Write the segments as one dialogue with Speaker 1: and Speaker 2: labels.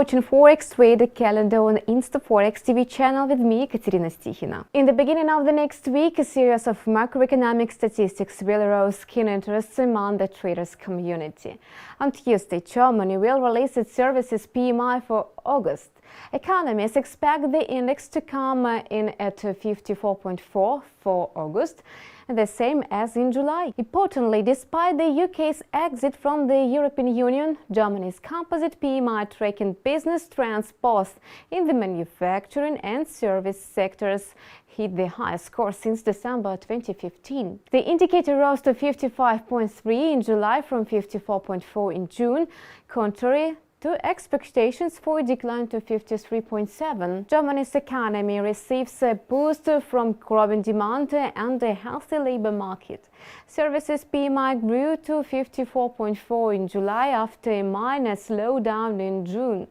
Speaker 1: watching Forex Trader Calendar on InstаФорекс TV channel with me, Katerina Stikhina. In the beginning of the next week, a series of macroeconomic statistics will arouse keen interest among the traders community. On Tuesday, Germany will release its services PMI for August. Economists expect the index to come in at 54.4 for August, the same as in July. Importantly, despite the UK's exit from the European Union, Germany's composite PMI tracking business trends both in the manufacturing and service sectors hit the highest score since December 2015. The indicator rose to 55.3 in July from 54.4 in June, contrary to expectations for a decline to 53.7. Germany's economy receives a boost from growing demand and a healthy labor market. Services PMI grew to 54.4 in July after a minor slowdown in June.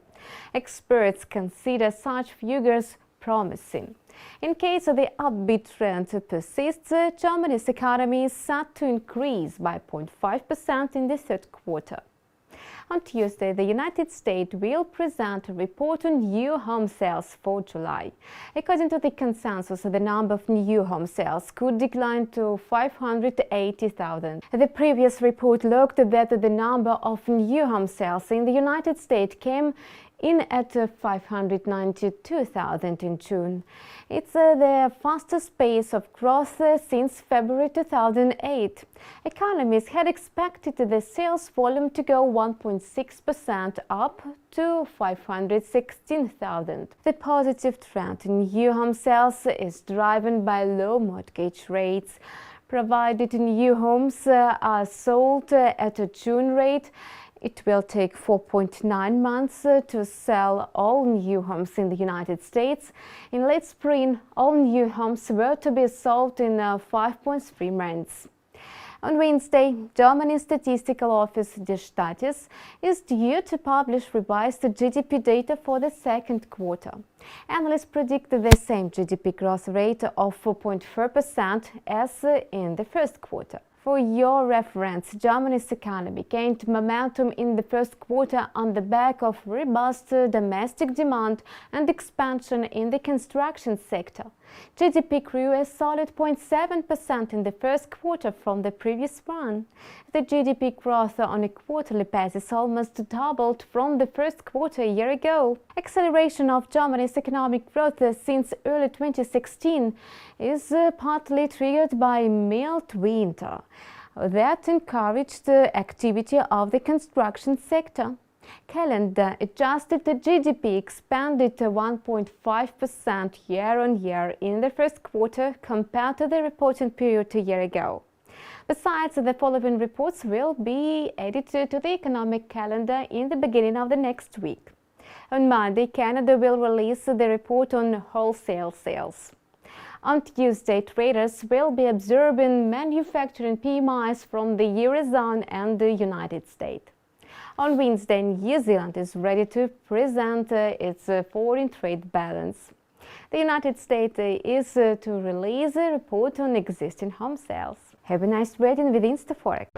Speaker 1: Experts consider such figures promising. In case the upbeat trend persists, Germany's economy is set to increase by 0.5% in the third quarter. On Tuesday, the United States will present a report on new home sales for July. According to the consensus, the number of new home sales could decline to 580,000. The previous report looked that the number of new home sales in the United States came in at 592,000 in June. It's the fastest pace of growth since February 2008. Economists had expected the sales volume to go 1.6% up to 516,000. The positive trend in new home sales is driven by low mortgage rates. Provided new homes are sold at a June rate, it will take 4.9 months to sell all new homes in the United States. In late spring, all new homes were to be sold in 5.3 months. On Wednesday, Germany's statistical office Die Statis is due to publish revised GDP data for the second quarter. Analysts predict the same GDP growth rate of 4.4% as in the first quarter. For your reference, Germany's economy gained momentum in the first quarter on the back of robust domestic demand and expansion in the construction sector. GDP grew a solid 0.7% in the first quarter from the previous one. The GDP growth on a quarterly basis almost doubled from the first quarter a year ago. Acceleration of Germany's economic growth since early 2016 is partly triggered by mild winter that encouraged the activity of the construction sector. Calendar-adjusted GDP expanded 1.5% year-on-year in the first quarter compared to the reporting period a year ago. Besides, the following reports will be added to the economic calendar in the beginning of the next week. On Monday, Canada will release the report on wholesale sales. On Tuesday, traders will be observing manufacturing PMIs from the Eurozone and the United States. On Wednesday, New Zealand is ready to present its foreign trade balance. The United States is to release a report on existing home sales. Have a nice trading with InstаФорекс.